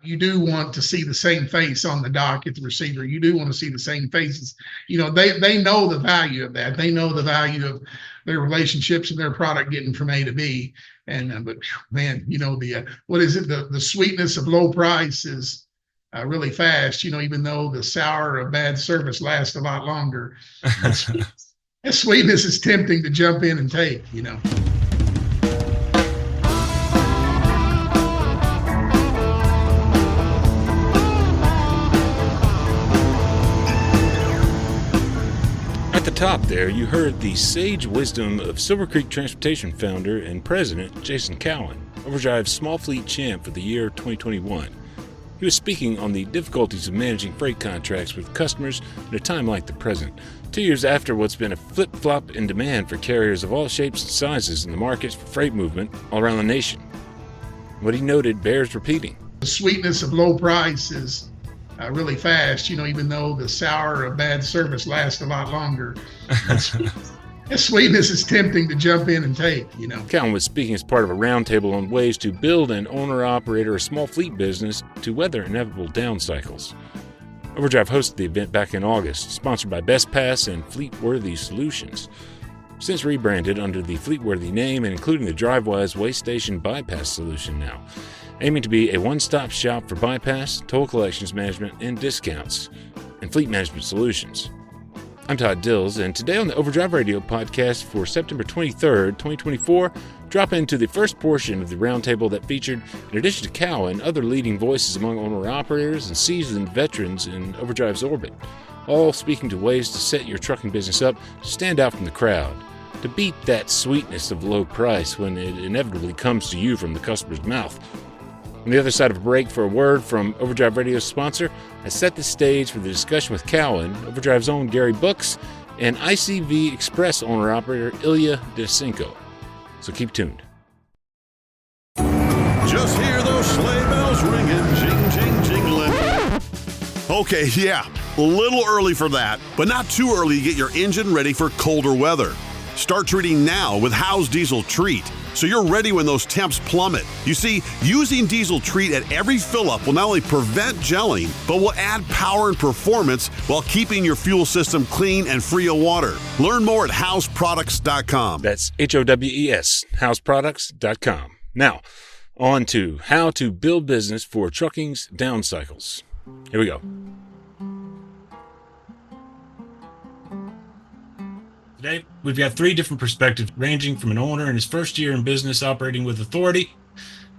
you do want to see the same face on the dock at the receiver. You do want to see the same faces. They know the value of that. They know the value of their relationships and their product getting from A to B. And but man, what is it? The sweetness of low price is really fast. Even though the sour of bad service lasts a lot longer, that sweetness is tempting to jump in and take. At the top there, you heard the sage wisdom of Silver Creek Transportation founder and president Jason Cowan, Overdrive Small Fleet Champ for the year 2021. He was speaking on the difficulties of managing freight contracts with customers at a time like the present, 2 years after what's been a flip-flop in demand for carriers of all shapes and sizes in the market for freight movement all around the nation. What he noted bears repeating. The sweetness of low price is really fast, even though the sour of bad service lasts a lot longer. That sweetness is tempting to jump in and take. Cowan was speaking as part of a roundtable on ways to build an owner-operator or small fleet business to weather inevitable down cycles. Overdrive hosted the event back in August, sponsored by Best Pass and Fleetworthy Solutions. Since rebranded under the Fleetworthy name and including the DriveWise Waste Station Bypass solution now, aiming to be a one-stop shop for bypass, toll collections management, and discounts, and fleet management solutions. I'm Todd Dills, and today on the Overdrive Radio podcast for September 23rd, 2024, drop into the first portion of the roundtable that featured, in addition to Cowan, other leading voices among owner-operators and seasoned veterans in Overdrive's orbit, all speaking to ways to set your trucking business up to stand out from the crowd, to beat that sweetness of low price when it inevitably comes to you from the customer's mouth. On the other side of a break for a word from Overdrive Radio's sponsor, I set the stage for the discussion with Cowan, Overdrive's own Gary Buchs, and ICV Express owner-operator Ilya Denisenko. So keep tuned. Just hear those sleigh bells ringing, jing, jing, jingling. Okay, yeah, a little early for that, but not too early to get your engine ready for colder weather. Start treating now with Howe's Diesel Treat, so you're ready when those temps plummet. You see, using Diesel Treat at every fill-up will not only prevent gelling, but will add power and performance while keeping your fuel system clean and free of water. Learn more at houseproducts.com. That's HOWES, houseproducts.com. Now, on to how to build business for trucking's down cycles. Here we go. Today, we've got three different perspectives, ranging from an owner in his first year in business operating with authority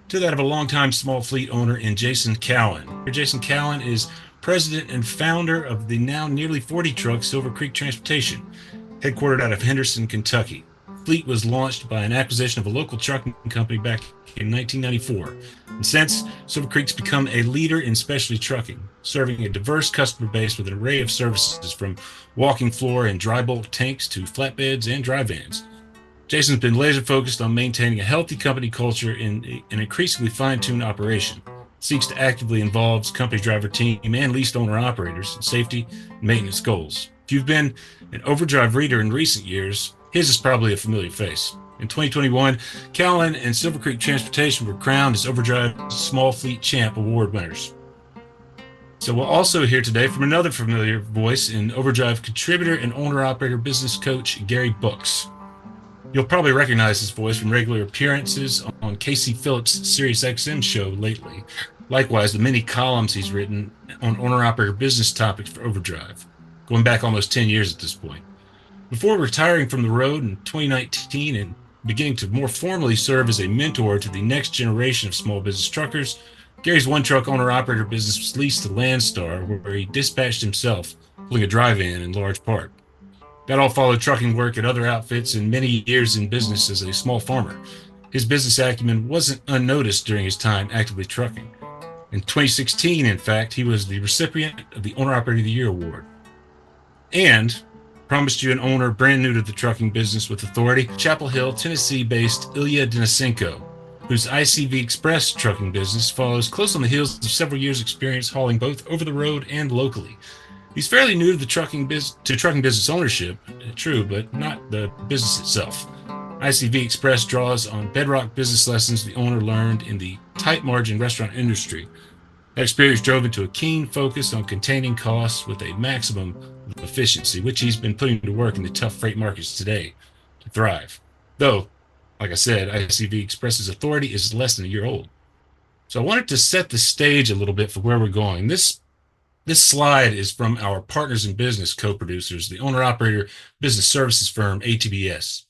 to that of a longtime small fleet owner in Jason Cowan. Jason Cowan is president and founder of the now nearly 40-truck Silver Creek Transportation, headquartered out of Henderson, Kentucky. Fleet was launched by an acquisition of a local trucking company back in 1994. And since, Silver Creek's become a leader in specialty trucking, serving a diverse customer base with an array of services from walking floor and dry bulk tanks to flatbeds and dry vans. Jason's been laser focused on maintaining a healthy company culture in an increasingly fine-tuned operation. Seeks to actively involve company driver team and leased owner operators in safety and maintenance goals. If you've been an Overdrive reader in recent years, his is probably a familiar face. In 2021, Cowan and Silver Creek Transportation were crowned as Overdrive Small Fleet Champ award winners. So we'll also hear today from another familiar voice in Overdrive contributor and owner-operator business coach Gary Buchs. You'll probably recognize his voice from regular appearances on Casey Phillips' SiriusXM show lately. Likewise, the many columns he's written on owner-operator business topics for Overdrive, going back almost 10 years at this point. Before retiring from the road in 2019 and beginning to more formally serve as a mentor to the next generation of small business truckers, Gary's one-truck owner-operator business was leased to Landstar, where he dispatched himself, pulling a dry van in large part. That all followed trucking work at other outfits and many years in business as a small farmer. His business acumen wasn't unnoticed during his time actively trucking. In 2016, in fact, he was the recipient of the Owner-Operator of the Year Award. And promised you an owner brand new to the trucking business with authority, Chapel Hill, Tennessee-based Ilya Denisenko, whose ICV Express trucking business follows close on the heels of several years' experience hauling both over the road and locally. He's fairly new to the trucking business ownership, true, but not the business itself. ICV Express draws on bedrock business lessons the owner learned in the tight margin restaurant industry. That experience drove into a keen focus on containing costs with a maximum of efficiency, which he's been putting to work in the tough freight markets today to thrive. Though, like I said, ICV Express's authority is less than a year old. So I wanted to set the stage a little bit for where we're going. This slide is from our Partners in Business co-producers, the owner-operator business services firm ATBS.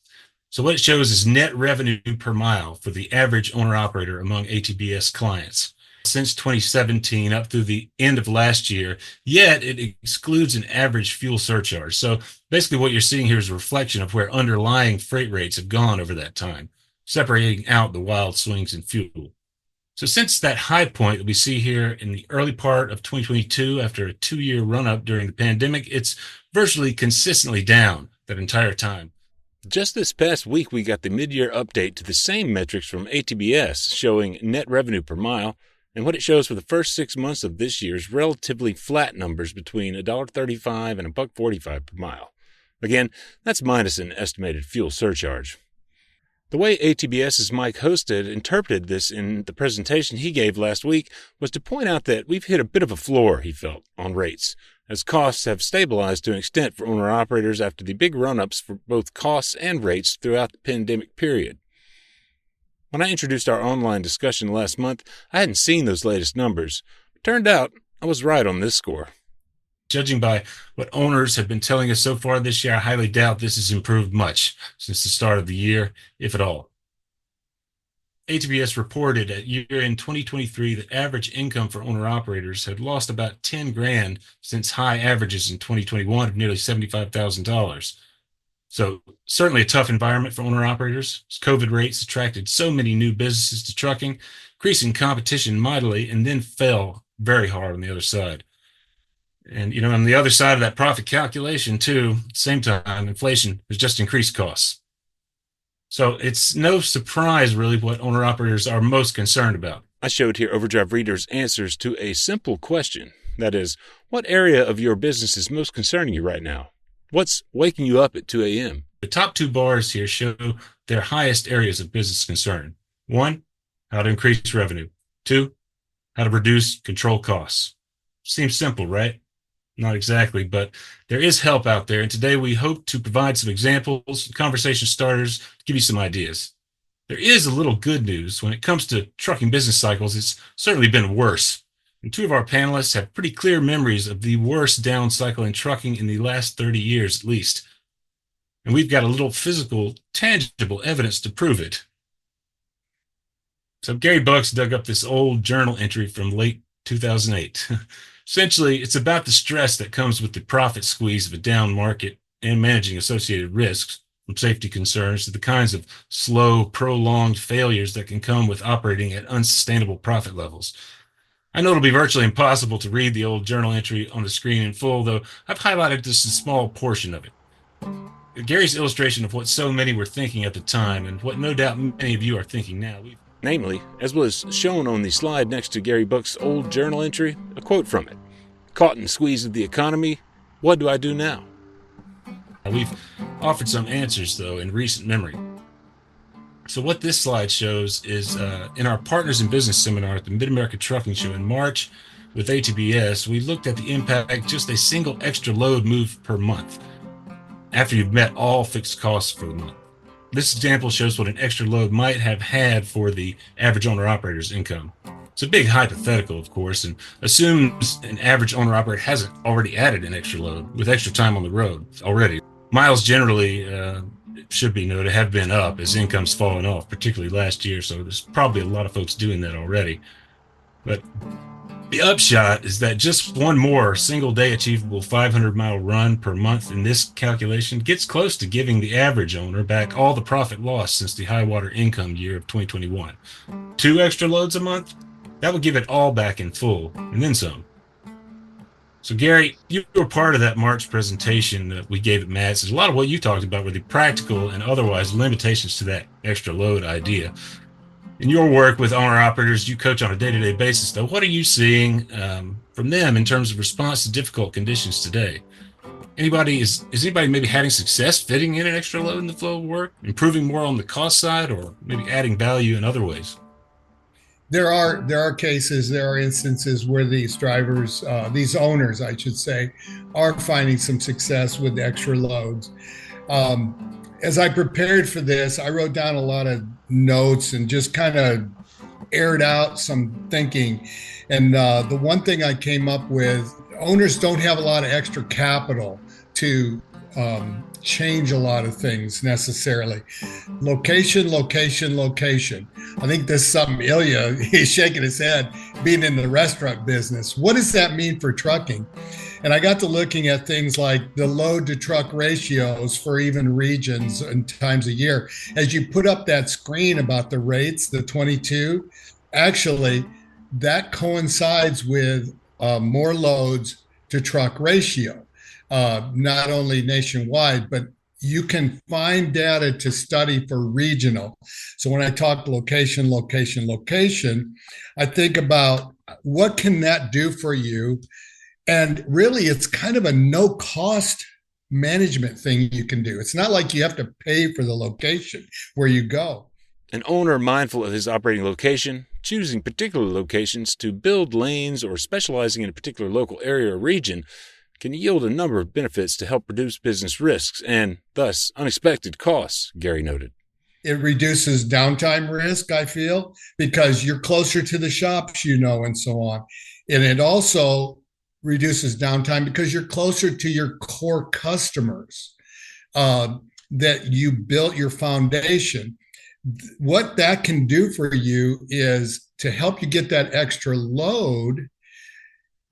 So what it shows is net revenue per mile for the average owner-operator among ATBS clients since 2017 up through the end of last year, yet it excludes an average fuel surcharge. So basically what you're seeing here is a reflection of where underlying freight rates have gone over that time, separating out the wild swings in fuel. So since that high point that we see here in the early part of 2022, after a 2-year run-up during the pandemic, it's virtually consistently down that entire time. Just this past week, we got the mid-year update to the same metrics from ATBS, showing net revenue per mile, and what it shows for the first 6 months of this year is relatively flat numbers between $1.35 and $1.45 per mile. Again, that's minus an estimated fuel surcharge. The way ATBS's Mike Hosted interpreted this in the presentation he gave last week was to point out that we've hit a bit of a floor, he felt, on rates, as costs have stabilized to an extent for owner-operators after the big run-ups for both costs and rates throughout the pandemic period. When I introduced our online discussion last month, I hadn't seen those latest numbers. It turned out I was right on this score. Judging by what owners have been telling us so far this year, I highly doubt this has improved much since the start of the year, if at all. ATBS reported at year-end 2023 that average income for owner-operators had lost about $10,000 since high averages in 2021 of nearly $75,000. So certainly a tough environment for owner-operators. COVID rates attracted so many new businesses to trucking, increasing competition mightily, and then fell very hard on the other side. And, on the other side of that profit calculation, too, at the same time, inflation has just increased costs. So it's no surprise, really, what owner-operators are most concerned about. I showed here Overdrive readers' answers to a simple question. That is, what area of your business is most concerning you right now? What's waking you up at 2 a.m.? The top 2 bars here show their highest areas of business concern. 1, how to increase revenue. 2, how to reduce control costs. Seems simple, right? Not exactly, but there is help out there, and today we hope to provide some examples, conversation starters, to give you some ideas. There is a little good news. When it comes to trucking business cycles, it's certainly been worse. And 2 of our panelists have pretty clear memories of the worst down cycle in trucking in the last 30 years at least. And we've got a little physical, tangible evidence to prove it. So Gary Buchs dug up this old journal entry from late 2008. Essentially, it's about the stress that comes with the profit squeeze of a down market and managing associated risks, from safety concerns to the kinds of slow, prolonged failures that can come with operating at unsustainable profit levels. I know it'll be virtually impossible to read the old journal entry on the screen in full, though I've highlighted just a small portion of it. Gary's illustration of what so many were thinking at the time and what no doubt many of you are thinking now. Namely, as was shown on the slide next to Gary Buchs' old journal entry, a quote from it. Caught in the squeeze of the economy, what do I do now? We've offered some answers, though, in recent memory. So what this slide shows is in our Partners in Business seminar at the Mid-America Trucking Show in March with ATBS, we looked at the impact just a single extra load move per month after you've met all fixed costs for the month. This example shows what an extra load might have had for the average owner-operator's income. It's a big hypothetical, of course, and assumes an average owner-operator hasn't already added an extra load with extra time on the road already. Miles generally, should be noted, have been up as income's fallen off, particularly last year, so there's probably a lot of folks doing that already. But the upshot is that just one more single-day achievable 500-mile run per month in this calculation gets close to giving the average owner back all the profit lost since the high-water income year of 2021. 2 extra loads a month? That would give it all back in full, and then some. So, Gary, you were part of that March presentation that we gave at MATS. A lot of what you talked about were the practical and otherwise limitations to that extra load idea. In your work with owner-operators you coach on a day-to-day basis, though, what are you seeing from them in terms of response to difficult conditions today? Is anybody maybe having success fitting in an extra load in the flow of work, improving more on the cost side, or maybe adding value in other ways? There are cases, there are instances where these drivers, these owners, I should say, are finding some success with extra loads. As I prepared for this, I wrote down a lot of notes and just kind of aired out some thinking. And the one thing I came up with, owners don't have a lot of extra capital to change a lot of things necessarily. Location. I think this is something Ilya, he's shaking his head, being in the restaurant business. What does that mean for trucking? And I got to looking at things like the load to truck ratios for even regions and times a year. As you put up that screen about the rates, the 22, actually that coincides with more loads to truck ratio, not only nationwide, but you can find data to study for regional. So when I talk location, I think about what can that do for you? And really, it's kind of a no-cost management thing you can do. It's not like you have to pay for the location where you go. An owner mindful of his operating location, choosing particular locations to build lanes or specializing in a particular local area or region can yield a number of benefits to help reduce business risks and, thus, unexpected costs, Gary noted. It reduces downtime risk, I feel, because you're closer to the shops, and so on. And it also reduces downtime because you're closer to your core customers that you built your foundation. What that can do for you is to help you get that extra load.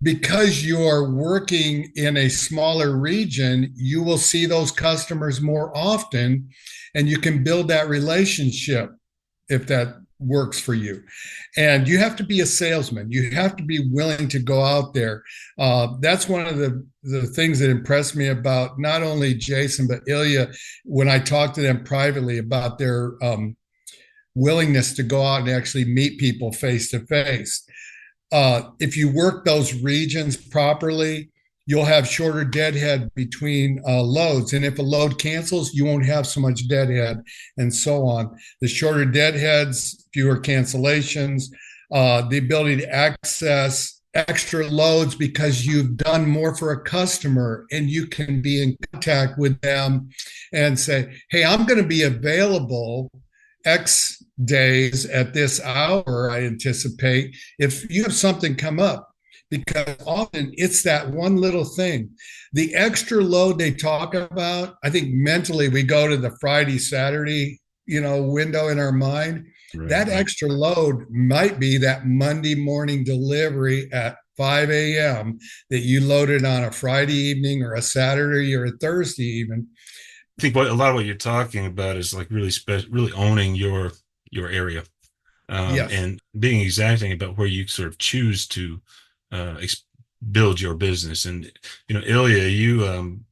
Because you're working in a smaller region, you will see those customers more often, and you can build that relationship if that works for you. And you have to be a salesman. You have to be willing to go out there. That's one of the things that impressed me about not only Jason, but Ilya, when I talked to them privately about their willingness to go out and actually meet people face to face. If you work those regions properly, you'll have shorter deadhead between loads. And if a load cancels, you won't have so much deadhead and so on. The shorter deadheads, fewer cancellations, the ability to access extra loads because you've done more for a customer and you can be in contact with them and say, hey, I'm going to be available X days at this hour, I anticipate, if you have something come up, because often it's that one little thing. The extra load they talk about, I think mentally we go to the Friday, Saturday, window in our mind. Right. That extra load might be that Monday morning delivery at 5 a.m. that you loaded on a Friday evening or a Saturday or a Thursday even. I think a lot of what you're talking about is like really owning your area, yes. And being exacting about where you sort of choose to build your business. And Ilya, you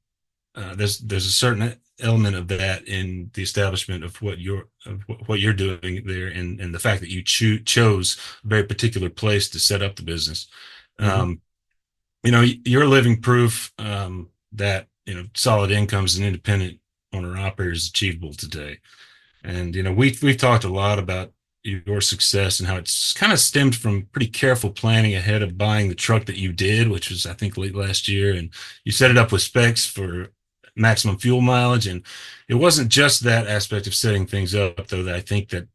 there's a certain element of that in the establishment of what you're doing there, and the fact that you chose a very particular place to set up the business. Mm-hmm. You're living proof that solid income as an independent owner operator is achievable today. And we've talked a lot about your success and how it's kind of stemmed from pretty careful planning ahead of buying the truck that you did, which was I think late last year, and you set it up with specs for maximum fuel mileage. And it wasn't just that aspect of setting things up, though, that I think that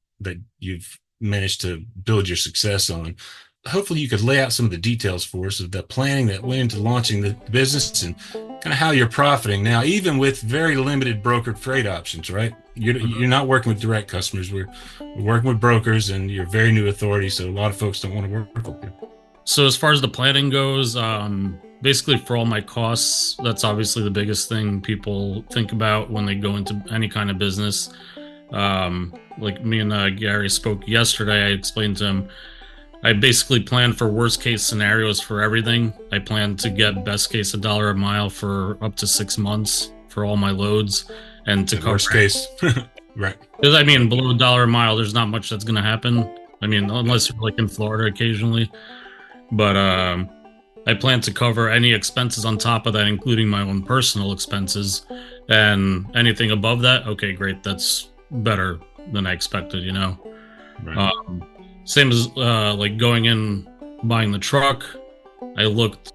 you've managed to build your success on. Hopefully you could lay out some of the details for us of the planning that went into launching the business and kind of how you're profiting now, even with very limited brokered freight options, right? You're not working with direct customers. We're working with brokers, and you're a very new authority, so a lot of folks don't want to work with you. So as far as the planning goes, basically for all my costs, that's obviously the biggest thing people think about when they go into any kind of business. Like me and Gary spoke yesterday, I explained to him, I basically plan for worst case scenarios for everything. I plan to get best case $1 a mile for up to 6 months for all my loads, and to cover worst case. Right. Because below $1 a mile, there's not much that's going to happen. Unless you're like in Florida occasionally. But I plan to cover any expenses on top of that, including my own personal expenses, and anything above that. Okay, great. That's better than I expected, Right. same as like going in, buying the truck. I looked,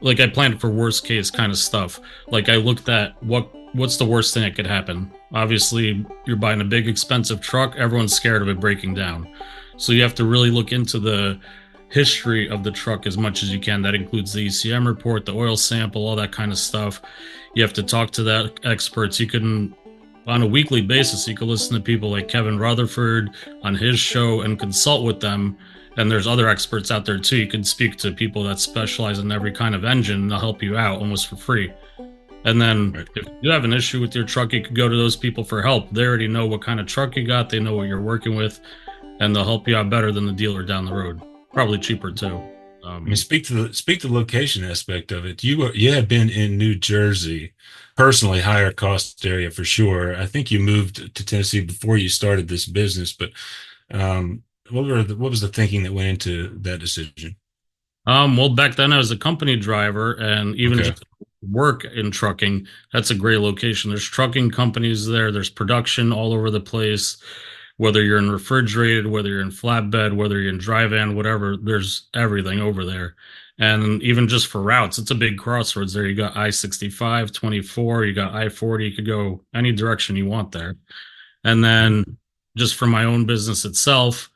like, I planned for worst case kind of stuff. Like, I looked at what's the worst thing that could happen. Obviously, you're buying a big expensive truck. Everyone's scared of it breaking down. So you have to really look into the history of the truck as much as you can. That includes the ECM report, the oil sample, all that kind of stuff. You have to talk to the experts. You can, on a weekly basis, you can listen to people like Kevin Rutherford on his show and consult with them. And there's other experts out there too. You can speak to people that specialize in every kind of engine, and they'll help you out almost for free. And then if you have an issue with your truck, you could go to those people for help. They already know what kind of truck you got. They know what you're working with, and they'll help you out better than the dealer down the road. Probably cheaper too. I mean, speak to the location aspect of it. You have been in New Jersey, personally higher cost area for sure. I think you moved to Tennessee before you started this business, but what was the thinking that went into that decision? Well, back then I was a company driver, and even just work in trucking, that's a great location. There's trucking companies there. There's production all over the place. Whether you're in refrigerated, whether you're in flatbed, whether you're in dry van, whatever, there's everything over there. And even just for routes, it's a big crossroads there. You got I-65, 24, you got I-40, you could go any direction you want there. And then just for my own business itself,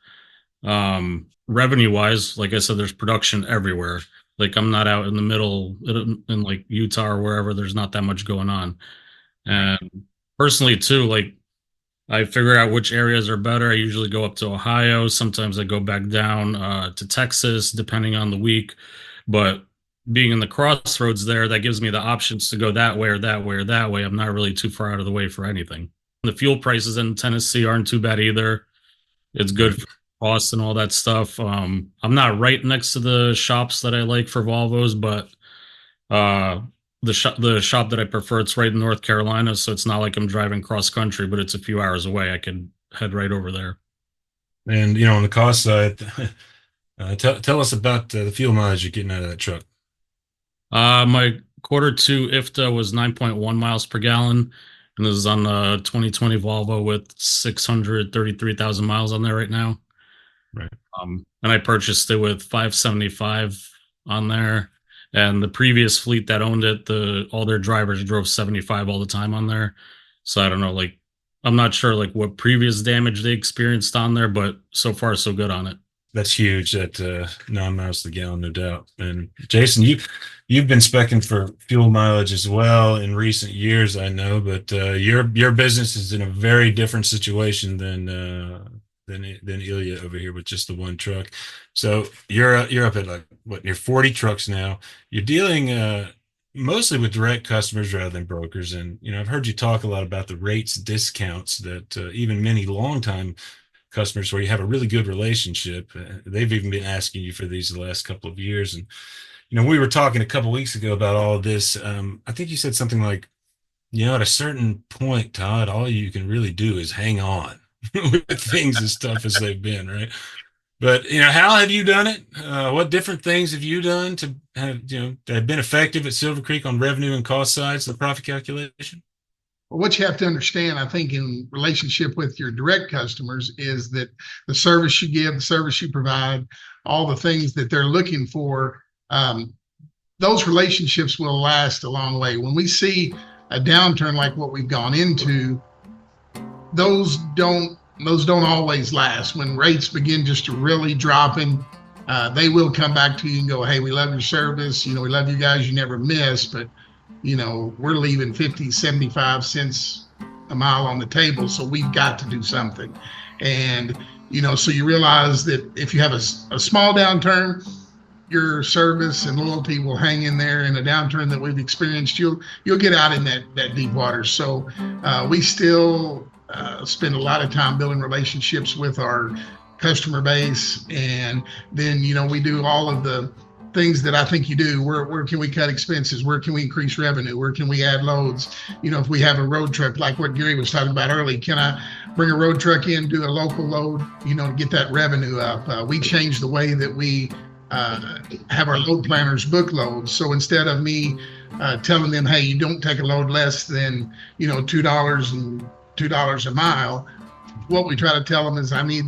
revenue wise, like I said, there's production everywhere. Like, I'm not out in the middle in like Utah or wherever. There's not that much going on. And personally too, like, I figure out which areas are better. I usually go up to Ohio. Sometimes I go back down to Texas, depending on the week. But being in the crossroads there, that gives me the options to go that way or that way or that way. I'm not really too far out of the way for anything. The fuel prices in Tennessee aren't too bad either. It's good for costs and all that stuff. I'm not right next to the shops that I like for Volvos, but the shop that I prefer, it's right in North Carolina, so it's not like I'm driving cross country, but it's a few hours away. I could head right over there. And on the cost side, tell us about the fuel mileage you're getting out of that truck. My Q2 IFTA was 9.1 miles per gallon, and this is on the 2020 Volvo with 633,000 miles on there right now. Right. And I purchased it with 575 on there. And the previous fleet that owned it, all their drivers drove 75 all the time on there. So I don't know, like, I'm not sure like what previous damage they experienced on there, but so far so good on it. That's huge. That 9 miles to the gallon, no doubt. And Jason, you've been speccing for fuel mileage as well in recent years, I know, but your business is in a very different situation than Ilya over here with just the one truck. So you're up at like near 40 trucks now. You're dealing mostly with direct customers rather than brokers. And I've heard you talk a lot about the rates discounts that even many longtime customers where you have a really good relationship, they've even been asking you for these the last couple of years. And we were talking a couple of weeks ago about all of this. I think you said something like, at a certain point, Todd, all you can really do is hang on with things as tough as they've been, right? But how have you done it? What different things have you done to have that have been effective at Silver Creek on revenue and cost sides of the profit calculation? Well, what you have to understand, I think, in relationship with your direct customers is that the service you give, the service you provide, all the things that they're looking for, those relationships will last a long way. When we see a downturn like what we've gone into, those don't always last. When rates begin just to really dropping, they will come back to you and go, hey, we love your service. We love you guys. You never miss. But, we're leaving 50, 75 cents a mile on the table. So we've got to do something. And, so you realize that if you have a small downturn, your service and loyalty will hang in there. In a downturn that we've experienced, you'll get out in that deep water. So we still spend a lot of time building relationships with our customer base. And then, we do all of the things that I think you do. Where can we cut expenses? Where can we increase revenue? Where can we add loads? If we have a road truck, like what Gary was talking about earlier, can I bring a road truck in, do a local load, to get that revenue up? We changed the way that we have our load planners book loads. So instead of me telling them, hey, you don't take a load less than, $2 a mile, what we try to tell them is I need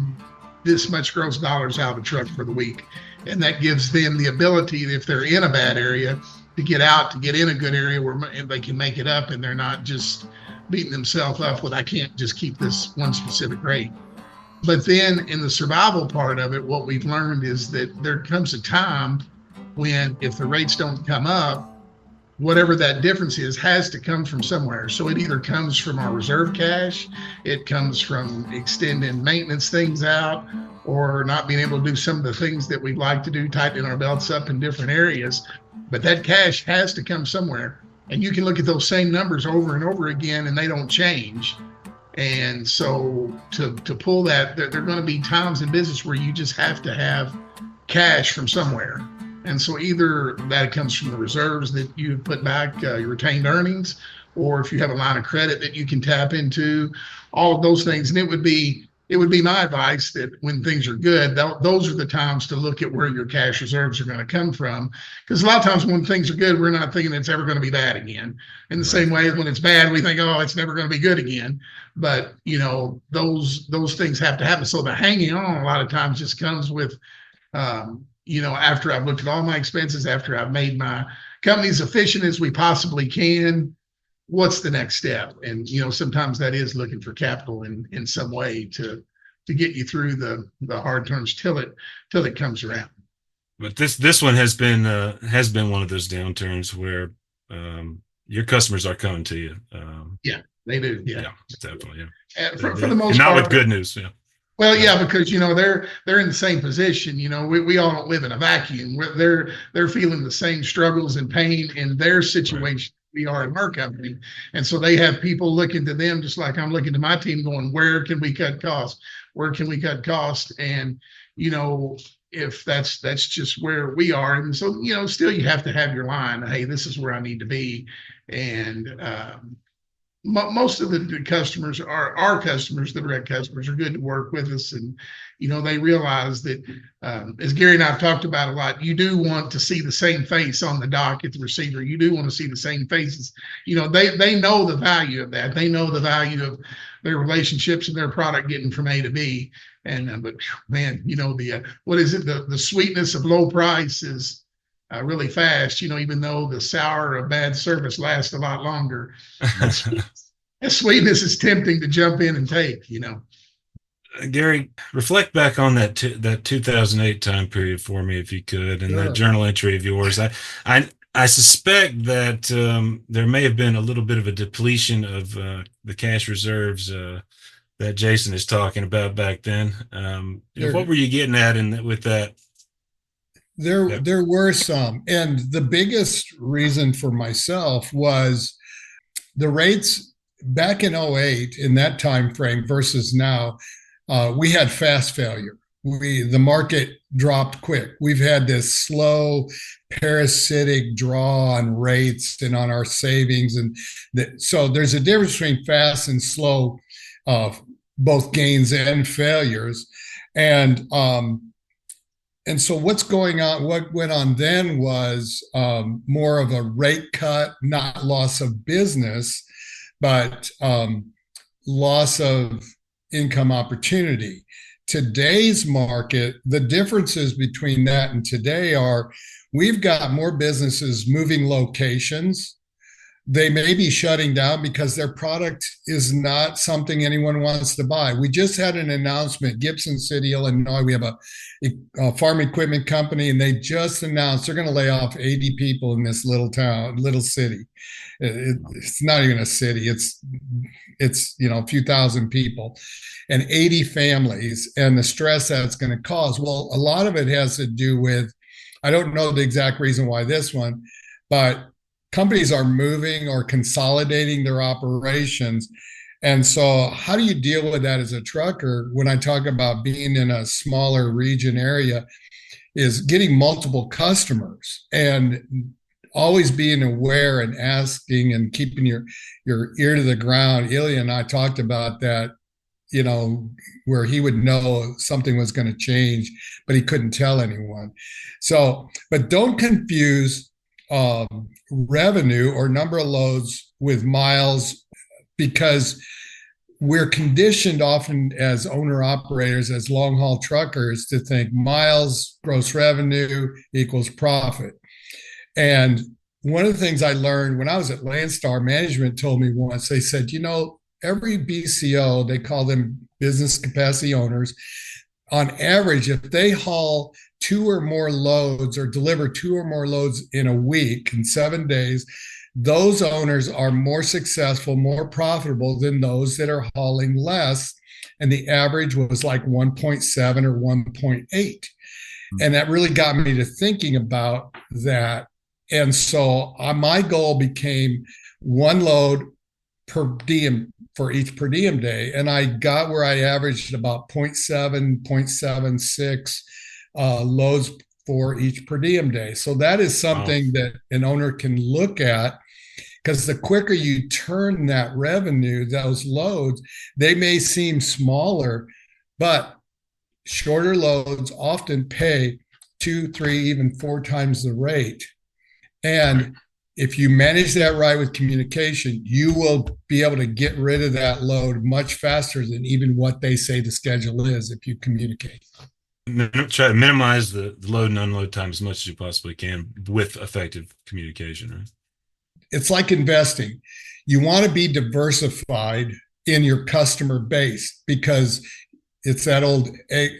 this much gross dollars out of the truck for the week. And that gives them the ability, if they're in a bad area, to get out, to get in a good area where they can make it up, and they're not just beating themselves up with, I can't just keep this one specific rate. But then in the survival part of it, what we've learned is that there comes a time when, if the rates don't come up, whatever that difference is has to come from somewhere. So it either comes from our reserve cash, it comes from extending maintenance things out, or not being able to do some of the things that we'd like to do, tightening our belts up in different areas. But that cash has to come somewhere. And you can look at those same numbers over and over again, and they don't change. And so to pull that, there are going to be times in business where you just have to have cash from somewhere. And so either that comes from the reserves that you put back, your retained earnings, or if you have a line of credit that you can tap into, all of those things. And it would be my advice that when things are good, those are the times to look at where your cash reserves are going to come from. Because a lot of times when things are good, we're not thinking it's ever going to be bad again. In the same way, when it's bad, we think, oh, it's never going to be good again. But, those things have to happen. So the hanging on a lot of times just comes with, after I've looked at all my expenses, after I've made my company as efficient as we possibly can, what's the next step? And, sometimes that is looking for capital in some way to get you through the hard times till it comes around. But this one has been one of those downturns where your customers are coming to you. Yeah, they do. Yeah, definitely. Yeah. For the most and not part, with good news. Yeah. Well, yeah, because they're in the same position. We all don't live in a vacuum. They're feeling the same struggles and pain in their situation. Right. We are in our company, and so they have people looking to them, just like I'm looking to my team, going, where can we cut costs? Where can we cut costs? And if that's just where we are, and so still you have to have your line. Hey, this is where I need to be, and most of the customers are our customers, the direct customers, are good to work with us. And, they realize that, as Gary and I have talked about a lot, you do want to see the same face on the dock at the receiver. You do want to see the same faces. They know the value of that. They know the value of their relationships and their product getting from A to B. And, but man, what is it? The sweetness of low price is really fast, even though the sour of bad service lasts a lot longer. That sweetness is tempting to jump in and take, Gary, reflect back on that 2008 time period for me, if you could, and that journal entry of yours. I suspect that there may have been a little bit of a depletion of the cash reserves that Jason is talking about back then. What were you getting at with that? There were some, and the biggest reason for myself was the rates back in 2008 in that time frame versus now. We had fast failure. The market dropped quick. We've had this slow parasitic draw on rates and on our savings, and so there's a difference between fast and slow, both gains and failures, and so what's going on, what went on then was more of a rate cut, not loss of business, but loss of income opportunity. Today's market, the differences between that and today are we've got more businesses moving locations. They may be shutting down because their product is not something anyone wants to buy. We just had an announcement, Gibson City, Illinois. We have a farm equipment company, and they just announced they're going to lay off 80 people in this little city. It's not even a city. It's a few thousand people and 80 families, and the stress that's going to cause. Well, a lot of it has to do with, I don't know the exact reason why this one, but companies are moving or consolidating their operations. And so how do you deal with that as a trucker? When I talk about being in a smaller region area, is getting multiple customers and always being aware and asking and keeping your ear to the ground. Ilya and I talked about that, where he would know something was going to change, but he couldn't tell anyone. So, but don't confuse revenue or number of loads with miles, because we're conditioned often as owner operators, as long haul truckers, to think miles, gross revenue equals profit. And one of the things I learned when I was at Landstar, management told me once, they said, every BCO, they call them business capacity owners, on average, if they haul 2 or more loads or deliver 2 or more loads in a week, in 7 days, those owners are more successful, more profitable than those that are hauling less. And the average was like 1.7 or 1.8. And that really got me to thinking about that. And so my goal became 1 load per diem for each per diem day. And I got where I averaged about 0.7, 0.76 loads for each per diem day. So that is something that an owner can look at, because the quicker you turn that revenue, those loads, they may seem smaller, but shorter loads often pay 2, 3, even 4 times the rate. And if you manage that right with communication, you will be able to get rid of that load much faster than even what they say the schedule is if you communicate. Try to minimize the load and unload time as much as you possibly can with effective communication, right? It's like investing. You want to be diversified in your customer base, because it's that old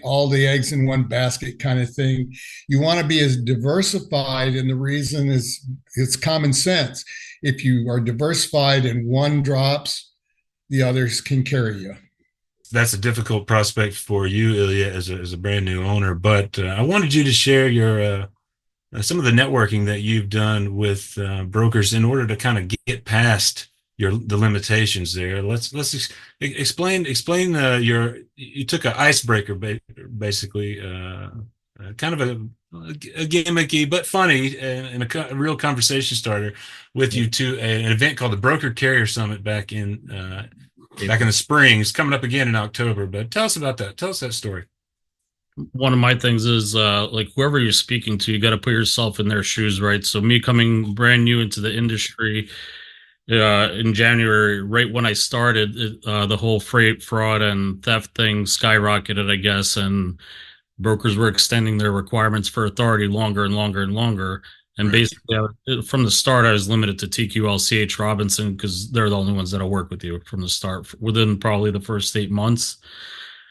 all the eggs in one basket kind of thing. You want to be as diversified, and the reason is it's common sense. If you are diversified and one drops, the others can carry you. That's a difficult prospect for you, Ilya, as a brand new owner. But I wanted you to share your some of the networking that you've done with brokers in order to kind of get past the limitations there. Let's explain you took an icebreaker basically, kind of a gimmicky but funny and a real conversation starter with you to an event called the Broker Carrier Summit back in the spring. It's coming up again in October. But tell us about that. Tell us that story. One of my things is like whoever you're speaking to, you got to put yourself in their shoes, right? So me coming brand new into the industry in January, right when I started, the whole freight fraud and theft thing skyrocketed, I guess, and brokers were extending their requirements for authority longer and longer and longer. And right. Basically, from the start, I was limited to TQL, CH Robinson, because they're the only ones that'll work with you from the start within probably the first 8 months.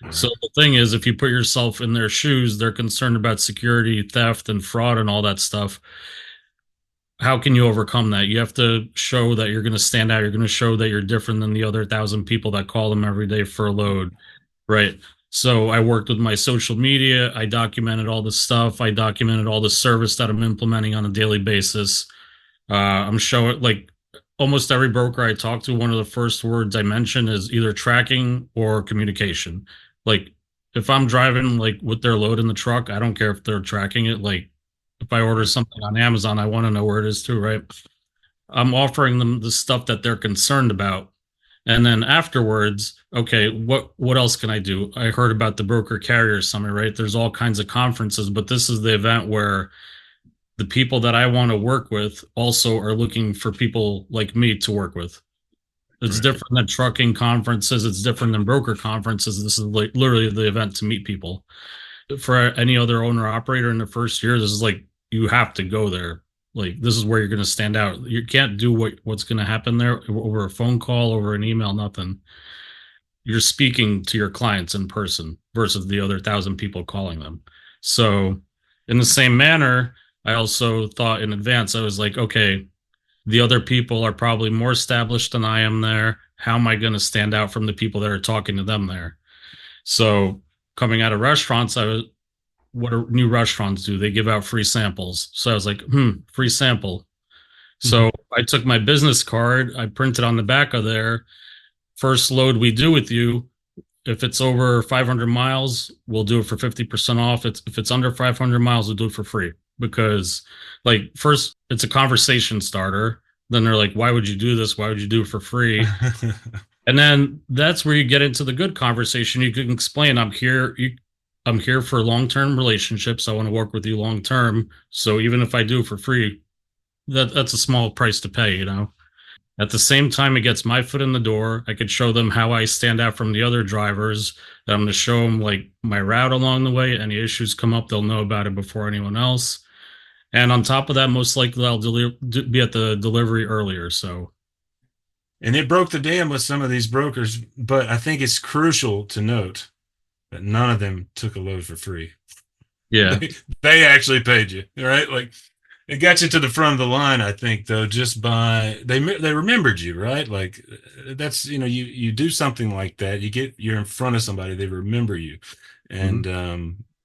Right. So the thing is, if you put yourself in their shoes, they're concerned about security, theft, and fraud and all that stuff. How can you overcome that? You have to show that you're going to stand out. You're going to show that you're different than the other 1,000 people that call them every day for a load, right? So I worked with my social media. I documented all the stuff. I documented all the service that I'm implementing on a daily basis. I'm showing, like, almost every broker I talk to, one of the first words I mention is either tracking or communication. Like, if I'm driving, like, with their load in the truck, I don't care if they're tracking it. Like, if I order something on Amazon, I want to know where it is too, right? I'm offering them the stuff that they're concerned about. And then afterwards, okay, what else can I do? I heard about the Broker Carrier Summit, right? There's all kinds of conferences, but this is the event where the people that I want to work with also are looking for people like me to work with. It's right. Different than trucking conferences. It's different than broker conferences. This is like literally the event to meet people. For any other owner operator in the first year, this is like, you have to go there. Like, this is where you're going to stand out. You can't do what's going to happen there over a phone call, over an email, nothing. You're speaking to your clients in person versus the other 1,000 people calling them. So in the same manner, I also thought in advance, I was like, okay, the other people are probably more established than I am there. How am I going to stand out from the people that are talking to them there? So coming out of restaurants, what do new restaurants do? They give out free samples. So I was like, free sample. So I took my business card, I printed on the back of there, first load we do with you, if it's over 500 miles, we'll do it for 50% off. If it's under 500 miles, we'll do it for free. Because, like, first, it's a conversation starter. Then they're like, why would you do this? Why would you do it for free? And then that's where you get into the good conversation. You can explain, I'm here for long-term relationships. I want to work with you long-term. So even if I do it for free, that's a small price to pay, you know? At the same time, it gets my foot in the door. I could show them how I stand out from the other drivers. I'm going to show them like my route along the way. Any issues come up, they'll know about it before anyone else. And on top of that, most likely I'll be at the delivery earlier. So, and it broke the dam with some of these brokers, but I think it's crucial to note that none of them took a load for free. Yeah, they actually paid you, right? Like, it got you to the front of the line, I think, though, just by they remembered you, right? Like, that's, you do something like that, you're in front of somebody, they remember you, and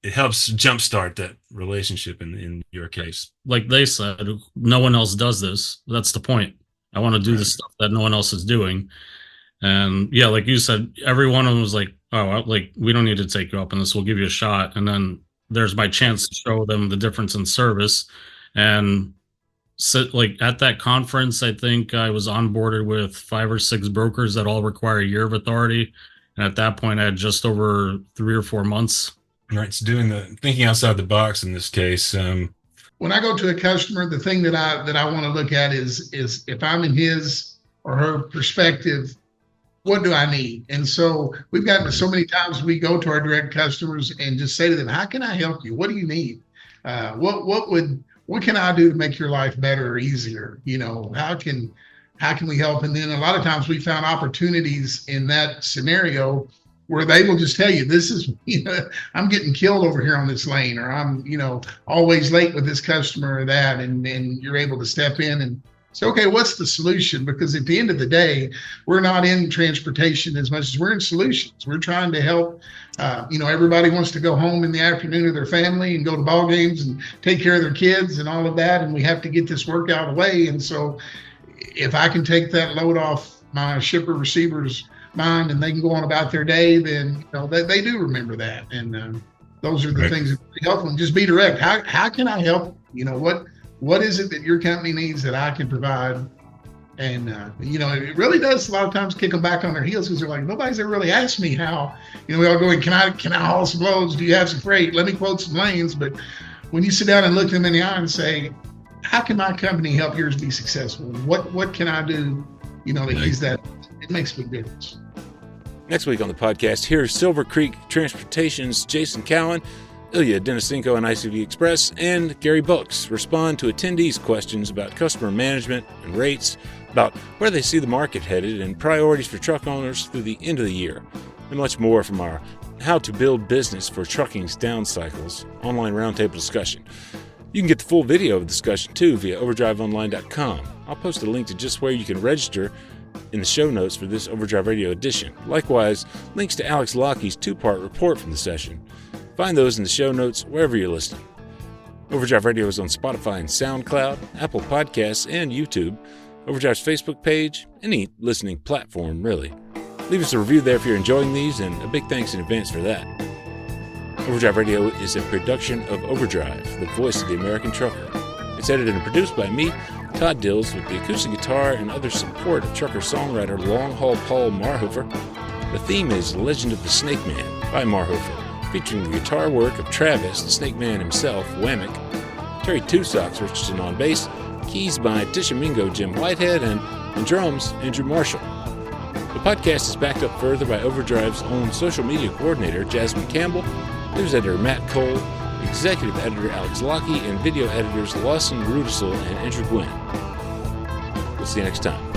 it helps jumpstart that relationship in your case. Like they said, no one else does this. That's the point. I want to do the stuff that no one else is doing. And yeah, like you said, every one of them was like, oh, like, we don't need to take you up on this. We'll give you a shot. And then there's my chance to show them the difference in service. And so, like, at that conference, I think I was onboarded with 5 or 6 brokers that all require a year of authority. And at that point, I had just over 3 or 4 months. Right. It's thinking outside the box in this case. When I go to a customer, the thing that I want to look at is if I'm in his or her perspective, what do I need? And so we've gotten so many times we go to our direct customers and just say to them, how can I help you? What do you need? What can I do to make your life better or easier? How can we help? And then a lot of times we found opportunities in that scenario where they will just tell you, this is, I'm getting killed over here on this lane, or I'm, always late with this customer or that. And you're able to step in and say, okay, what's the solution? Because at the end of the day, we're not in transportation as much as we're in solutions. We're trying to help. Everybody wants to go home in the afternoon to their family and go to ball games and take care of their kids and all of that. And we have to get this work out of the way. And so if I can take that load off my shipper receiver's mind and they can go on about their day, then they do remember that. And those are the things that really help them. Just be direct. How can I help? What is it that your company needs that I can provide? And it really does a lot of times kick them back on their heels, because they're like, nobody's ever really asked me how. We all go, can I haul some loads? Do you have some freight? Let me quote some lanes. But when you sit down and look them in the eye and say, how can my company help yours be successful? What can I do? To ease that, it makes a big difference. Next week on the podcast, here's Silver Creek Transportation's Jason Cowan, Ilya Denisenko and ICV Express, and Gary Buchs respond to attendees' questions about customer management and rates, about where they see the market headed and priorities for truck owners through the end of the year, and much more from our How to Build Business for Trucking's Down Cycles online roundtable discussion. You can get the full video of the discussion too via overdriveonline.com. I'll post a link to just where you can register in the show notes for this Overdrive Radio edition. Likewise, links to Alex Lockey's 2-part report from the session. Find those in the show notes wherever you're listening. Overdrive Radio is on Spotify and SoundCloud, Apple Podcasts, and YouTube, Overdrive's Facebook page, any listening platform, really. Leave us a review there if you're enjoying these, and a big thanks in advance for that. Overdrive Radio is a production of Overdrive, the voice of the American trucker. It's edited and produced by me, Todd Dills, with the acoustic guitar and other support of trucker-songwriter Long Haul Paul Marhofer. The theme is Legend of the Snake Man by Marhofer, featuring the guitar work of Travis, the Snake Man himself, Whammick, Terry Two Socks Richardson on bass, keys by Tishomingo Jim Whitehead, and drums Andrew Marshall. The podcast is backed up further by Overdrive's own social media coordinator, Jasmine Campbell, news editor Matt Cole, executive editor Alex Lockey, and video editors Lawson Rudisell and Andrew Gwynn. We'll see you next time.